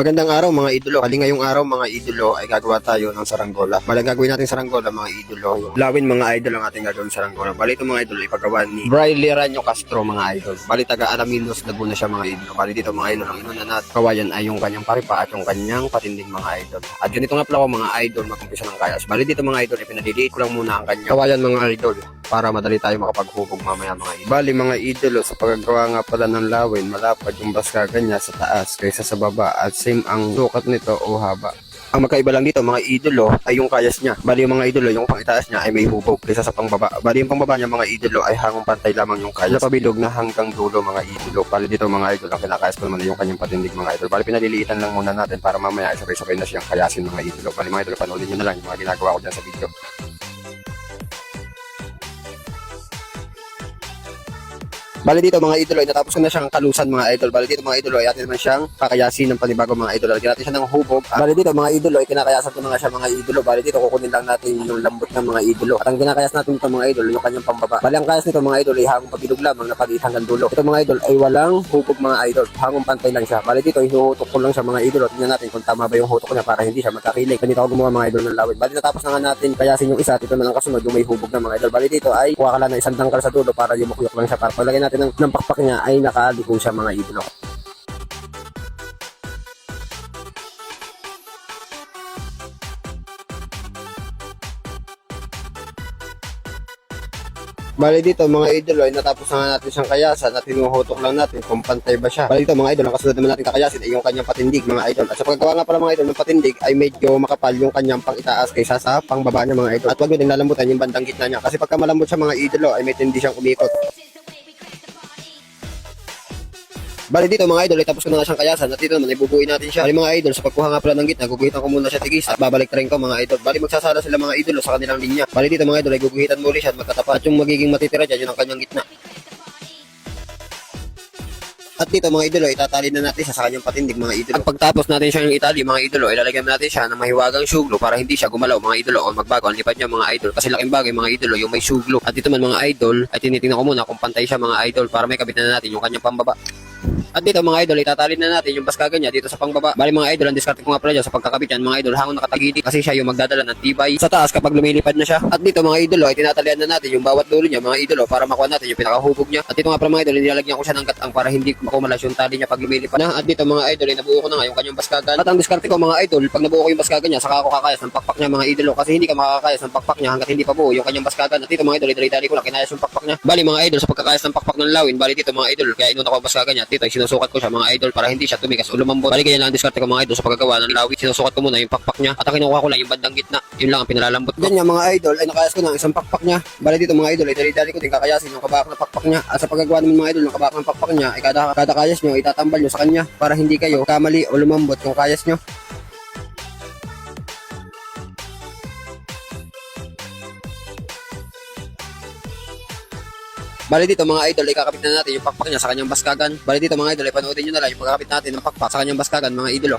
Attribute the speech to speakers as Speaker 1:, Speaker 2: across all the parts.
Speaker 1: Magandang araw mga idolo. Hali ngayong araw mga idolo ay gagawa tayo ng saranggola. Bali gagawin natin saranggola mga idolo. Lawin mga idol ang ating gagawin saranggola. Bali ito mga idolo ipagawa ni Briley Ranyo Castro mga idol. Bali taga Alaminos Laguna siya mga idolo. Bali dito mga idol ang inuna natin kawayan ay yung kanyang paripa at yung kanyang patinding mga idol. At ganito nga pala mga idol mag-umpisa ng kayas. Bali dito mga idol ipinadiliit ko lang muna ang kanyang kawayan mga idol para madali tayo makapaghubog mamaya mga idol. Bali mga idolo sa paggagawa nga pala ng lawin malapad yung baskagan niya sa taas kaysa sa baba at same ang sukat nito o haba. Ang magkaiba lang dito mga idolo ay yung kayas niya. Bali yung mga idolo yung pangitaas niya ay may hubog kaysa sa pangbaba. Bali yung pangbaba niya mga idolo ay hangong pantay lamang yung kayas. Napabilog na hanggang dulo mga idolo. Bali dito mga idolo ang kinakayas ko naman yung kanyang patindig mga idolo. Bali pinaliliitan lang muna natin para mamaya ay sabay-sabay na siyang kayasin mga idolo. Bali mga idolo panoodin nyo na lang yung mga ginagawa ko dyan sa video. Bali dito mga idolo ay natapos ko na siyang kalusan mga idol. Bali dito mga idolo ay atin naman siyang kakayasin ng panibago mga idol. Lagyan natin siya ng hubog. Bali dito mga idolo ay kinakayasan ko na nga siya mga idolo. Bali dito kukunin lang natin yung lambot ng mga idolo. At ang kinakayas natin dito mga idol yung kanyang pambaba. Bali ang kayas nito mga idol ay hangong pabilog lamang na pag hanggang dulo. Ito mga idol ay walang hubog mga idol. Hangong pantay lang siya. Bali dito hinuhutok ko lang siya mga idolo. Tingnan natin kung tama ba yung hutok niya para hindi siya magkakilig. Ganito ako gumawa mga idol ng lawin. Bali natapos na nga natin kayasin yung isa. Ito naman ang kasunod yung may hubog na mga idol. Bali dito ay kuha ka lang ng isang dangkal sa dulo para yumukuyok lang siya. Para palagay natin ng pakpak niya ay nakaliko siya mga idolo. Bali dito mga idolo ay natapos na nga natin siyang kayasan at hinuhutok lang natin kung pantay ba siya. Bali dito mga idol ang kasunod naman natin kakayasin ay yung kanyang patindig mga idol. At sa paggawa nga pala mga idol ng patindig ay medyo makapal yung kanyang pang-itaas kaysa sa pangbaba niya mga idol. At huwag nyo din lalambutan yung bandang gitna niya kasi pagka malambot siya mga idolo ay may tindi siyang umikot. Bali dito mga idol ay tapos ko na nga siyang kayasan at dito naman ay bubuin natin siya. Bali mga idol sa pagkuha nga pala ng gitna guguhitan ko muna siya tigis at babalik rin ko mga idol. Bali magsasala sila mga idol sa kanilang linya. Bali dito mga idol ay guguhitan muli siya at magkatapat at yung magiging matitira dyan yun ang kanyang gitna. At dito mga idolo, itatali na natin siya sa kanyang patindig mga idolo. At pagtapos natin siya yung itali mga idolo, ilalagyan natin siya ng mahiwagang suglo para hindi siya gumalaw mga idolo o magbago ang lipad niya mga idol. Kasi laking bagay mga idolo yung may suglo. At dito man mga idol, ay tinitingnan ko muna kung pantay siya mga idol para may kabit na natin yung kanyang pambaba. At dito mga idol, itatali na natin yung baskagan niya dito sa pangbaba. Bali mga idol, ang diskarte ko nga pala dyan sa pagkakabit yan mga idol, hangong nakatagilid kasi siya yung magdadala ng tibay sa taas kapag lumilipad na siya. At dito mga idol, ay tinatalian na natin yung bawat dulo niya mga idol para makuha natin yung pinakahubog niya. At dito nga pala mga idol, nilalagyan ko siya ng gatang para hindi makumalas yung tali niya pag lumilipad na. At dito mga idol, ay nabuo ko na nga yung kanyang baskagan. At ang diskarte ko mga idol, pag nabuo ko yung baskagan niya, saka ako kakayas ng pakpak niya mga idol kasi hindi ka makakayas ng pakpak niya hangga't hindi pa buo yung kanyang baskagan. At dito mga idol, idali-dali ko lang kinayas yung pakpak niya. Bali mga idol, sa pagkakayas ng pakpak ng lawin, bali dito mga idol, kaya inuna ko ang baskagan niya. Dito ay sinusukat ko siya mga idol para hindi siya tumigas o lumambot. Bali kaya lang ang diskarte ko mga idol sa pagkagawa ng lawit. Sinusukat ko muna yung pakpak niya at ang kinukuha ko lang yung bandang gitna. Yun lang ang pinalalambot ko. Ganyan mga idol ay nakayas ko na ang isang pakpak niya. Bali dito mga idol ay dali-dali ko din kakayasin yung kabak ng pakpak niya. At sa paggagawa naman mga idol ng kabak ng pakpak niya ay kada kayas nyo itatambal nyo sa kanya para hindi kayo kamali o lumambot yung kayas nyo. Bali dito mga idol ay kakapit na natin yung pakpak niya sa kanyang baskagan. Bali dito mga idol ay panoodin nyo na lang yung pagkakapit natin ng pakpak sa kanyang baskagan mga idolo.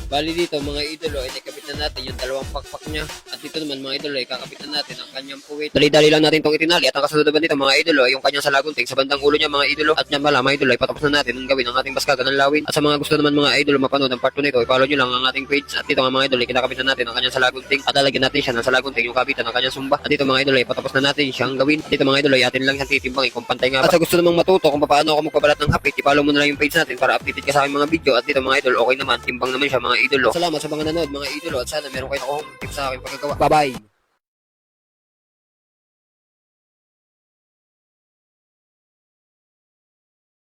Speaker 1: Bali dito mga idolo ay nakabit na natin yung dalawang pakpak niya. At dito naman mga idolo ay kakabit na natin ang kanyang puwit. Dali-dali lang natin itong itinali at ang kasunod naman dito mga idolo ay yung kanyang salagunting sa bandang ulo niya mga idolo. At yan pala mga idolo ay patapos na natin ang gawin ang ating baskagan ng lawin. At sa mga gusto naman mga idolo mapanood ang part 2 nito, i-follow nyo lang ang ating page. At dito mga idolo ay kinakabit na natin ang kanyang salagunting at lalagyan natin siya ng salagunting yung kabitan ng kanyang sumba. At dito mga idolo ay patapos na natin siyang gawin. Dito mga idolo ay atin lang siyang titimbangin kung pantay nga ba. At sa gusto namang matuto kung paano ako magpabalat ng hapit, i-follow mo na lang yung page natin para updated ka sa aking mga video. At dito mga idol, okay naman, timbang naman siya mga idolo. Salamat sa mga nanood mga idolo at sana meron kayo nakuhong tips sa aking paggagawa. Bye-bye!